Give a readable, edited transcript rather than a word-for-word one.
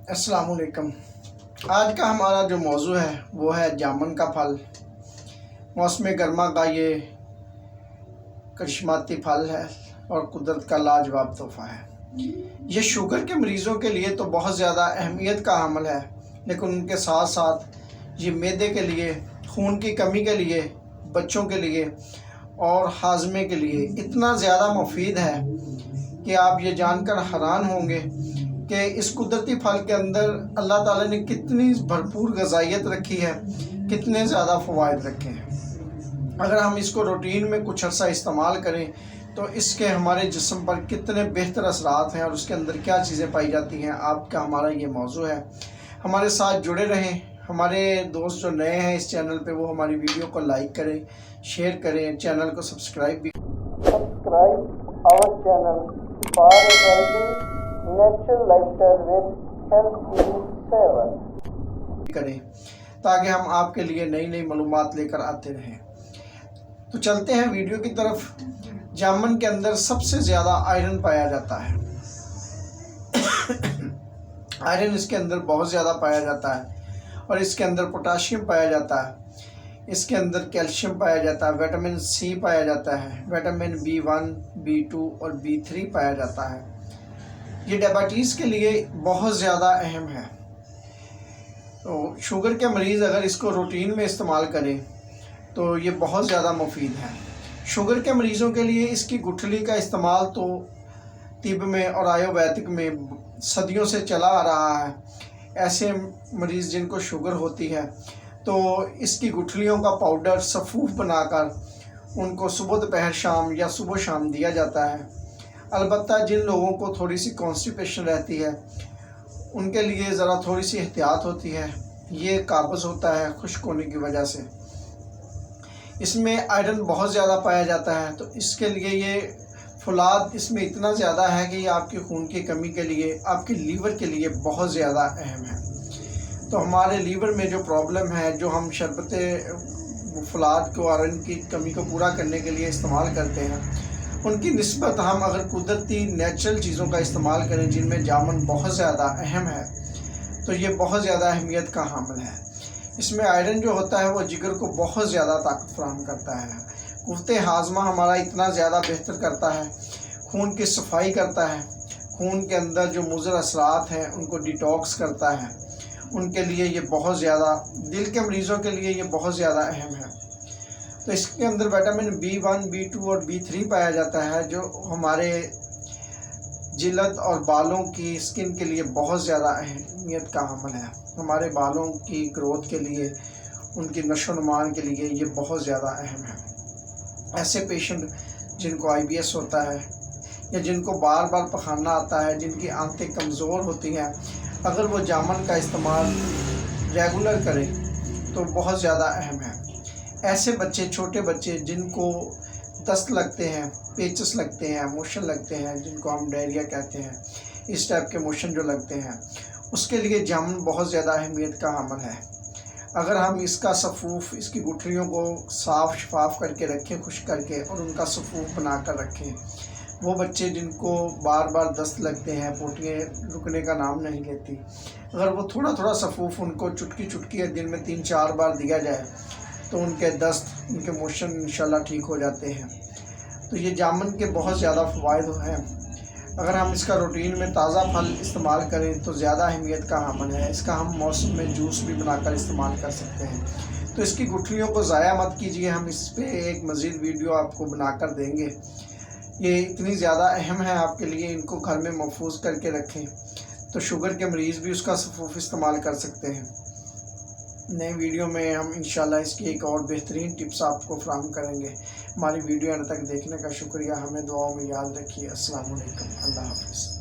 अस्सलाम वालेकुम। आज का हमारा जो मौजू है वो है जामुन का फल। मौसम गर्मा का ये करिश्माती फल है और कुदरत का लाजवाब तोहफ़ा है। ये शुगर के मरीज़ों के लिए तो बहुत ज़्यादा अहमियत का हामिल है, लेकिन उनके साथ साथ ये मैदे के लिए, खून की कमी के लिए, बच्चों के लिए और हाजमे के लिए इतना ज़्यादा मुफीद है कि आप ये जानकर हैरान होंगे कि इस कुदरती फल के अंदर अल्लाह ताला ने कितनी भरपूर ग़िज़ाइयत रखी है, कितने ज़्यादा फ़वाइद रखे हैं। अगर हम इसको रूटीन में कुछ अर्सा इस्तेमाल करें तो इसके हमारे जिस्म पर कितने बेहतर असरात हैं और उसके अंदर क्या चीज़ें पाई जाती हैं, आपका हमारा ये मौजू है। हमारे साथ जुड़े रहें। हमारे दोस्त जो नए हैं इस चैनल पे वो हमारी वीडियो को लाइक करें, शेयर करें, चैनल को सब्सक्राइब भी our channel for healthy natural lifestyle with health करें ताकि हम आपके लिए नई नई मालूमात लेकर आते रहें। तो चलते हैं वीडियो की तरफ। जामुन के अंदर सबसे ज़्यादा आयरन पाया जाता है। आयरन इसके अंदर बहुत ज़्यादा पाया जाता है और इसके अंदर पोटाशियम पाया जाता है, इसके अंदर कैल्शियम पाया जाता है, विटामिन सी पाया जाता है, विटामिन B1, B2 और B3 पाया जाता है। ये डायबिटीज़ के लिए बहुत ज़्यादा अहम है। तो शुगर के मरीज़ अगर इसको रूटीन में इस्तेमाल करें तो ये बहुत ज़्यादा मुफीद है। शुगर के मरीज़ों के लिए इसकी गुठली का इस्तेमाल तो तिब में और आयुर्वेदिक में सदियों से चला आ रहा है। ऐसे मरीज़ जिनको शुगर होती है तो इसकी गुठलियों का पाउडर सफ़ूफ बनाकर उनको सुबह दोपहर शाम या सुबह शाम दिया जाता है। अलबत्ता जिन लोगों को थोड़ी सी कॉन्स्टिपेशन रहती है उनके लिए ज़रा थोड़ी सी एहतियात होती है। ये काबज़ होता है खुश्क होने की वजह से। इसमें आयरन बहुत ज़्यादा पाया जाता है, तो इसके लिए ये फौलाद इसमें इतना ज़्यादा है कि ये आपके खून की कमी के लिए, आपके लीवर के लिए बहुत ज़्यादा अहम है। तो हमारे लीवर में जो प्रॉब्लम है, जो हम शरबत फौलाद को, आयरन की कमी को पूरा करने के लिए इस्तेमाल करते हैं, उनकी निस्बत हम अगर कुदरती नेचुरल चीज़ों का इस्तेमाल करें जिनमें जामुन बहुत ज़्यादा अहम है तो ये बहुत ज़्यादा अहमियत का हामिल है। इसमें आयरन जो होता है वो जिगर को बहुत ज़्यादा ताकत फराहम करता है। कुफ्ते हाजमा हमारा इतना ज़्यादा बेहतर करता है, खून की सफाई करता है, खून के अंदर जो मुज़र असरात हैं उनको डिटॉक्स करता है। उनके लिए ये बहुत ज़्यादा, दिल के मरीज़ों के लिए ये बहुत ज़्यादा अहम है। तो इसके अंदर विटामिन B1, B2 और B3 पाया जाता है जो हमारे जिल्द और बालों की स्किन के लिए बहुत ज़्यादा अहमियत का हामिल है। हमारे बालों की ग्रोथ के लिए, उनकी नशोनुमान के लिए ये बहुत ज़्यादा अहम है। ऐसे पेशेंट जिनको IBS होता है या जिनको बार बार पखाना आता है, जिनकी आंतें कमज़ोर होती हैं, अगर वो जामुन का इस्तेमाल रेगुलर करें तो बहुत ज़्यादा अहम है। ऐसे बच्चे, छोटे बच्चे जिनको दस्त लगते हैं, पेचस लगते हैं, मोशन लगते हैं, जिनको हम डायरिया कहते हैं, इस टाइप के मोशन जो लगते हैं, उसके लिए जामुन बहुत ज़्यादा अहमियत का हामिल है। अगर हम इसका सफ़ूफ, इसकी गुठलियों को साफ़ शफाफ करके रखें, खुश्क करके, और उनका सफ़ूफ बना कर रखें, वो बच्चे जिनको बार बार दस्त लगते हैं, पोटियाँ रुकने का नाम नहीं लेती, अगर वो थोड़ा थोड़ा सफ़ूफ उनको चुटकी चुटकी दिन में 3-4 बार दिया जाए तो उनके दस्त, उनके मोशन इंशाल्लाह ठीक हो जाते हैं। तो ये जामुन के बहुत ज़्यादा फ़वाइद हैं। अगर हम इसका रूटीन में ताज़ा फल इस्तेमाल करें तो ज़्यादा अहमियत का हामिल है। इसका हम मौसम में जूस भी बनाकर इस्तेमाल कर सकते हैं। तो इसकी गुठलियों को ज़ाया मत कीजिए, हम इस पर एक मज़ीद वीडियो आपको बनाकर देंगे। ये इतनी ज़्यादा अहम है आपके लिए, इनको घर में महफूज करके रखें तो शुगर के मरीज़ भी उसका सफ़ूफ इस्तेमाल कर सकते हैं। नए वीडियो में हम इंशाल्लाह इसकी एक और बेहतरीन टिप्स आपको फराहम करेंगे। हमारी वीडियो अंत तक देखने का शुक्रिया। हमें दुआओं में याद रखिए। अस्सलाम वालेकुम। अल्लाह हाफ़िज़।